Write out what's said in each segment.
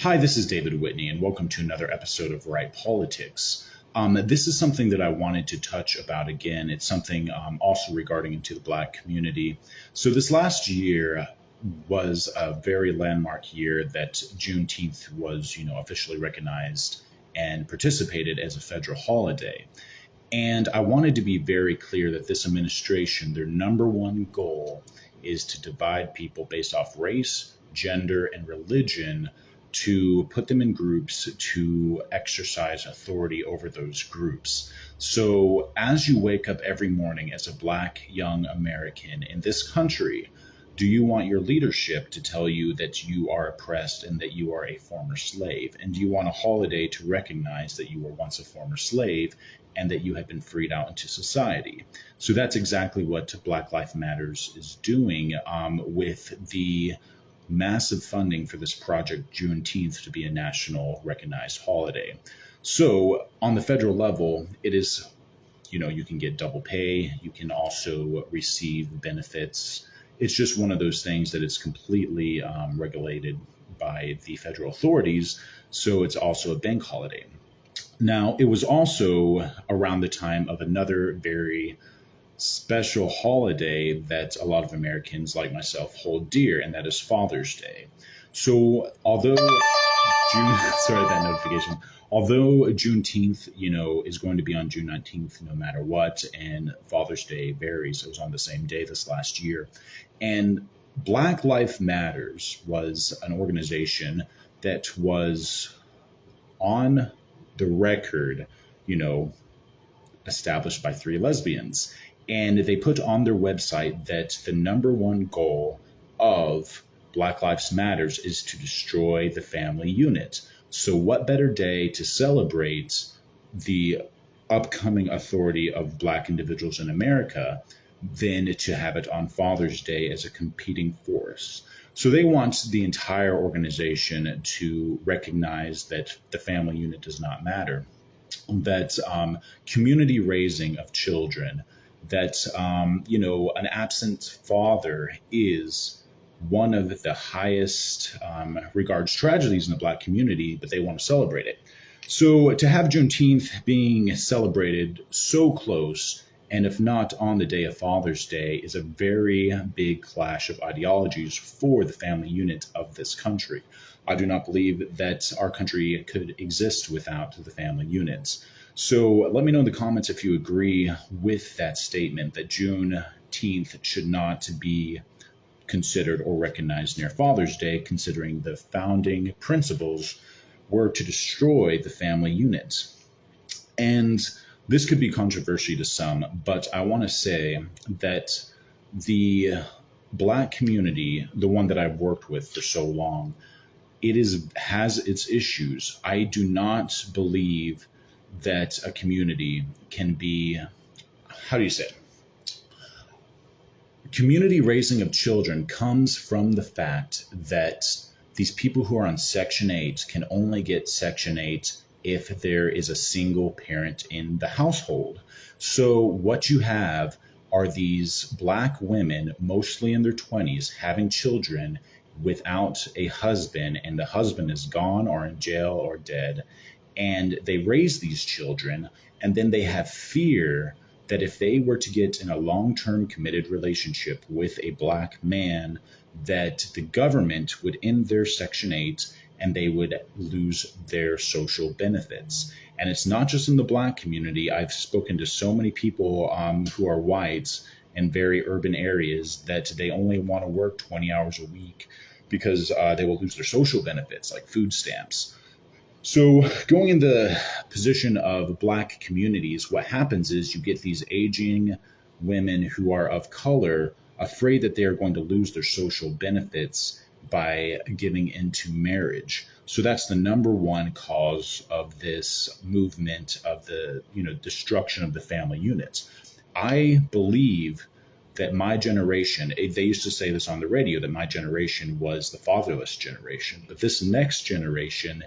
Hi, this is David Whitney, and welcome to another episode of Right Politics. This is something that I wanted to touch about again. It's something also regarding into the Black community. So this last year was a very landmark year that Juneteenth was, officially recognized and participated as a federal holiday. And I wanted to be very clear that this administration, their number one goal is to divide people based off race, gender, and religion to put them in groups to exercise authority over those groups. So as you wake up every morning as a Black young American in this country, do you want your leadership to tell you that you are oppressed and that you are a former slave? And do you want a holiday to recognize that you were once a former slave and that you have been freed out into society? So that's exactly what Black Lives Matters is doing with the massive funding for this project Juneteenth to be a national recognized holiday. So on the federal level, it is, you can get double pay. You can also receive benefits. It's just one of those things that is completely regulated by the federal authorities. So it's also a bank holiday. Now, it was also around the time of another very special holiday that a lot of Americans like myself hold dear, and that is Father's Day. So although although Juneteenth, is going to be on June 19th no matter what, and Father's Day varies, it was on the same day this last year. And Black Lives Matters was an organization that was on the record, established by three lesbians. And they put on their website that the number one goal of Black Lives Matters is to destroy the family unit. So what better day to celebrate the upcoming authority of Black individuals in America than to have it on Father's Day as a competing force? So they want the entire organization to recognize that the family unit does not matter, that community raising of children, that, an absent father is one of the highest regards tragedies in the Black community, but they want to celebrate it. So to have Juneteenth being celebrated so close, and if not on the day of Father's Day, is a very big clash of ideologies for the family unit of this country. I do not believe that our country could exist without the family units. So let me know in the comments if you agree with that statement that Juneteenth should not be considered or recognized near Father's Day, considering the founding principles were to destroy the family unit. And this could be controversial to some, but I want to say that the Black community, the one that I've worked with for so long, has its issues. I do not believe that a community can be, community raising of children comes from the fact that these people who are on Section 8 can only get Section 8 if there is a single parent in the household. So what you have are these Black women, mostly in their 20s, having children without a husband, and the husband is gone or in jail or dead. And they raise these children, and then they have fear that if they were to get in a long-term committed relationship with a Black man, that the government would end their Section 8 and they would lose their social benefits. And it's not just in the Black community. I've spoken to so many people who are whites in very urban areas that they only want to work 20 hours a week because they will lose their social benefits like food stamps. So going in the position of Black communities, what happens is you get these aging women who are of color afraid that they are going to lose their social benefits by giving into marriage. So that's the number one cause of this movement of the, destruction of the family units. I believe that my generation, they used to say this on the radio, that my generation was the fatherless generation. But this next generation,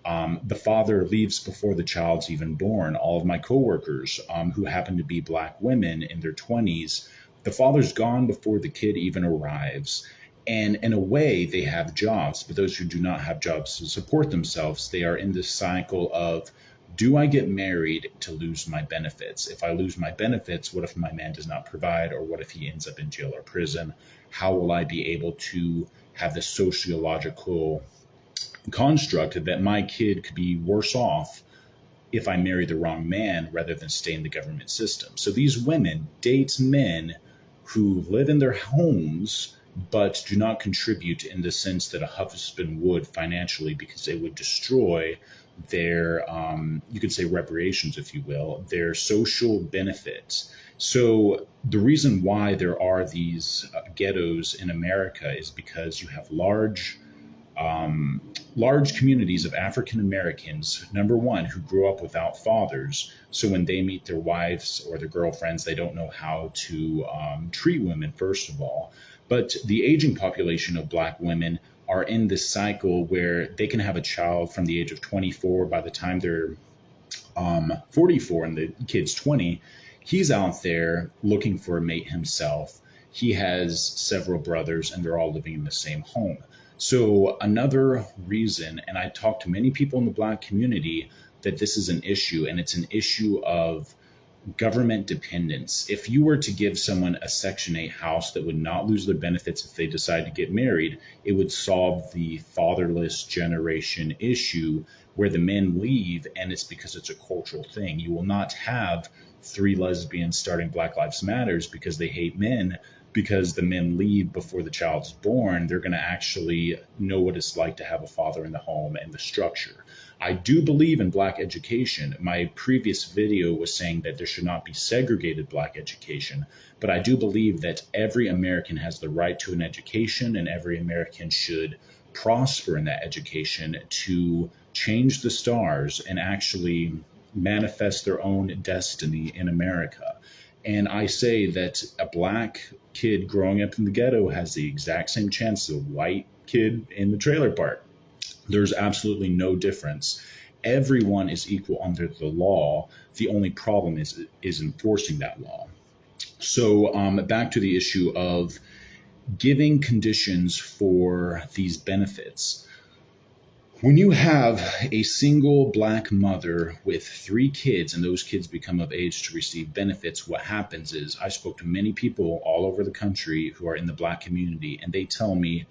the father leaves before the child's even born. All of my coworkers who happen to be Black women in their 20s, the father's gone before the kid even arrives. And in a way, they have jobs, but those who do not have jobs to support themselves, they are in this cycle of, do I get married to lose my benefits? If I lose my benefits, what if my man does not provide? Or what if he ends up in jail or prison? How will I be able to have the sociological construct that my kid could be worse off if I marry the wrong man rather than stay in the government system? So these women date men who live in their homes but do not contribute in the sense that a husband would financially, because they would destroy their, you could say reparations, if you will, their social benefits. So the reason why there are these ghettos in America is because you have large communities of African Americans, number one, who grew up without fathers. So when they meet their wives or their girlfriends, they don't know how to treat women, first of all. But the aging population of Black women are in this cycle where they can have a child from the age of 24. By the time they're 44 and the kid's 20, he's out there looking for a mate himself. He has several brothers and they're all living in the same home. So another reason, and I talk to many people in the Black community, that this is an issue, and it's an issue of government dependence. If you were to give someone a Section 8 house that would not lose their benefits if they decide to get married, it would solve the fatherless generation issue where the men leave, and it's because it's a cultural thing. You will not have 3 lesbians starting Black Lives Matters because they hate men, because the men leave before the child is born. They're going to actually know what it's like to have a father in the home and the structure. I do believe in Black education. My previous video was saying that there should not be segregated Black education, but I do believe that every American has the right to an education, and every American should prosper in that education to change the stars and actually manifest their own destiny in America. And I say that a Black kid growing up in the ghetto has the exact same chance as a white kid in the trailer park. There's absolutely no difference. Everyone is equal under the law. The only problem is enforcing that law. So back to the issue of giving conditions for these benefits. When you have a single Black mother with 3 kids and those kids become of age to receive benefits, what happens is, I spoke to many people all over the country who are in the Black community, and they tell me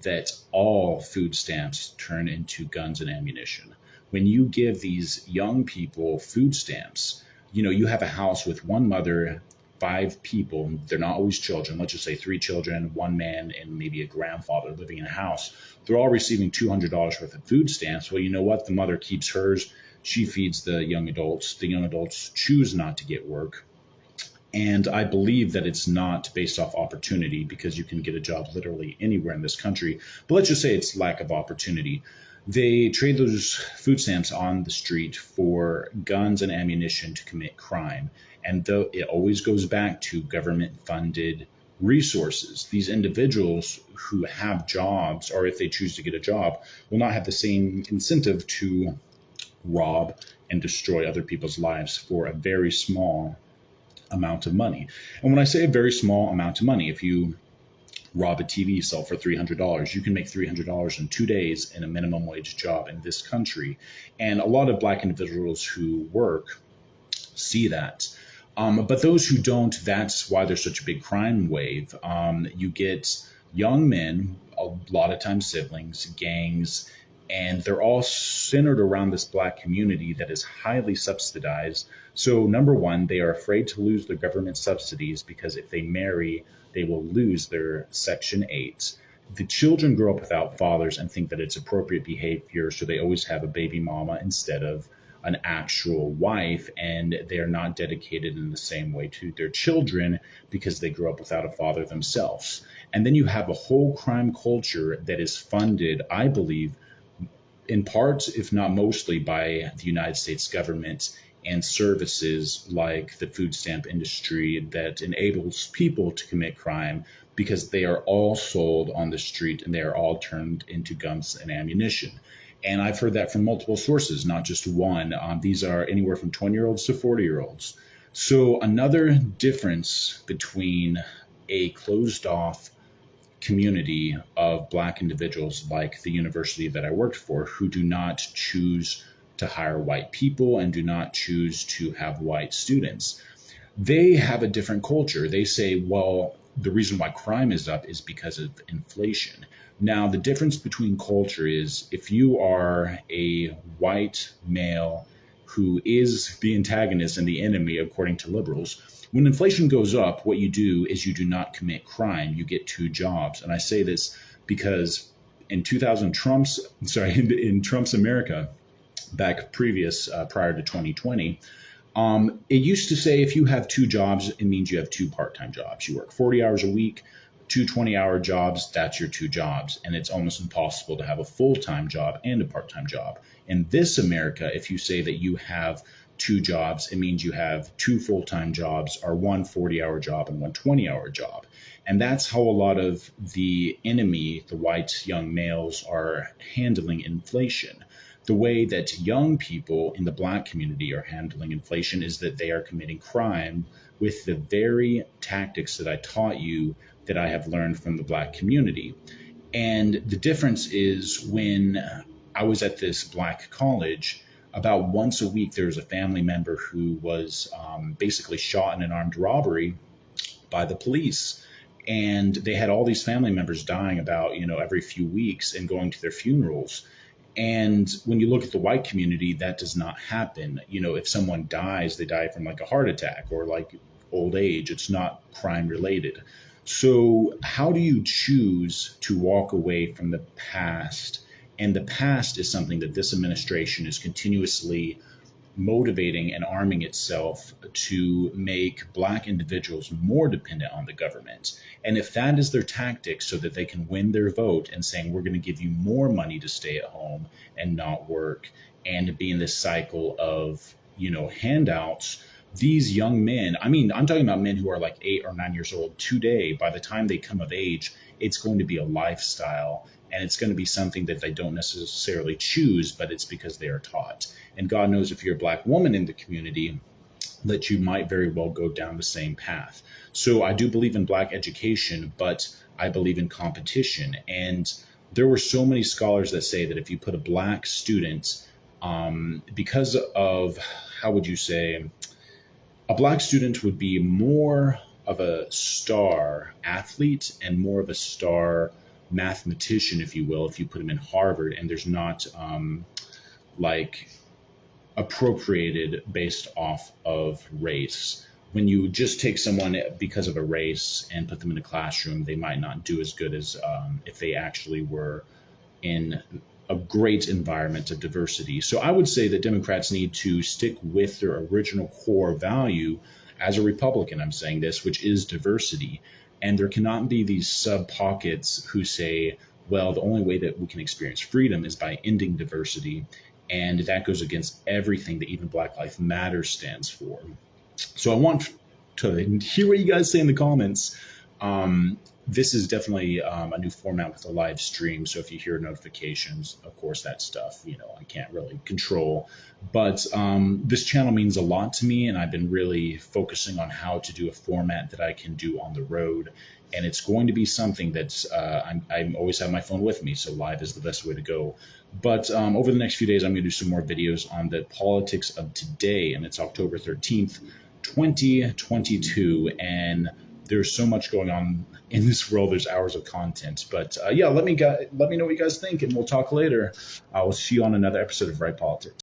that all food stamps turn into guns and ammunition. When you give these young people food stamps, you have a house with one mother, 5 people, they're not always children, let's just say 3 children, 1 man, and maybe a grandfather living in a house. They're all receiving $200 worth of food stamps. Well, you know what? The mother keeps hers. She feeds the young adults. The young adults choose not to get work. And I believe that it's not based off opportunity, because you can get a job literally anywhere in this country. But let's just say it's lack of opportunity. They trade those food stamps on the street for guns and ammunition to commit crime. And though it always goes back to government-funded resources, these individuals who have jobs, or if they choose to get a job, will not have the same incentive to rob and destroy other people's lives for a very small amount of money. And when I say a very small amount of money, if you rob a TV set for $300, you can make $300 in 2 days in a minimum wage job in this country. And a lot of Black individuals who work see that. But those who don't, that's why there's such a big crime wave. You get young men, a lot of times siblings, gangs, and they're all centered around this Black community that is highly subsidized. So number one, they are afraid to lose their government subsidies, because if they marry, they will lose their Section 8. The children grow up without fathers and think that it's appropriate behavior, so they always have a baby mama instead of an actual wife, and they're not dedicated in the same way to their children because they grew up without a father themselves. And then you have a whole crime culture that is funded, I believe, in part, if not mostly, by the United States government and services like the food stamp industry that enables people to commit crime, because they are all sold on the street and they are all turned into guns and ammunition. And I've heard that from multiple sources, not just one. These are anywhere from 20-year-olds to 40-year-olds. So another difference between a closed-off community of Black individuals like the university that I worked for who do not choose to hire white people and do not choose to have white students. They have a different culture. They say, well, the reason why crime is up is because of inflation. Now, the difference between culture is if you are a white male who is the antagonist and the enemy, according to liberals, when inflation goes up, what you do is you do not commit crime. You get two jobs. And I say this because in in Trump's America, back prior to 2020, it used to say if you have two jobs, it means you have two part-time jobs. You work 40 hours a week, two 20-hour jobs, that's your two jobs. And it's almost impossible to have a full-time job and a part-time job. In this America, if you say that you have two jobs, it means you have two full-time jobs or one 40-hour job and one 20-hour job. And that's how a lot of the enemy, the white young males, are handling inflation. The way that young people in the Black community are handling inflation is that they are committing crime with the very tactics that I taught you that I have learned from the Black community. And the difference is when I was at this Black college, about once a week, there was a family member who was basically shot in an armed robbery by the police. And they had all these family members dying about, every few weeks and going to their funerals. And when you look at the white community, that does not happen. If someone dies, they die from like a heart attack or like old age. It's not crime related. So how do you choose to walk away from the past? And the past is something that this administration is continuously motivating and arming itself to make Black individuals more dependent on the government. And if that is their tactic so that they can win their vote and saying, we're going to give you more money to stay at home and not work and be in this cycle of, handouts, these young men, I'm talking about men who are like 8 or 9 years old today, by the time they come of age, it's going to be a lifestyle. And it's going to be something that they don't necessarily choose, but it's because they are taught. And God knows if you're a Black woman in the community, that you might very well go down the same path. So I do believe in Black education, but I believe in competition. And there were so many scholars that say that if you put a Black student, because of, how would you say, a Black student would be more of a star athlete and more of a star mathematician, if you will, if you put him in Harvard, and there's not appropriated based off of race. When you just take someone because of a race and put them in a classroom, they might not do as good as if they actually were in a great environment of diversity. So I would say that Democrats need to stick with their original core value. As a Republican, I'm saying this, which is diversity. And there cannot be these sub-pockets who say, well, the only way that we can experience freedom is by ending diversity. And that goes against everything that even Black Lives Matter stands for. So I want to hear what you guys say in the comments. This is definitely a new format with a live stream. So if you hear notifications, of course, that stuff, I can't really control. But this channel means a lot to me, and I've been really focusing on how to do a format that I can do on the road. And it's going to be something that's, I always have my phone with me, so live is the best way to go. But over the next few days, I'm going to do some more videos on the politics of today, and it's October 13th, 2022. And there's so much going on in this world. There's hours of content. But yeah, let me know what you guys think, and we'll talk later. I will see you on another episode of Right Politics.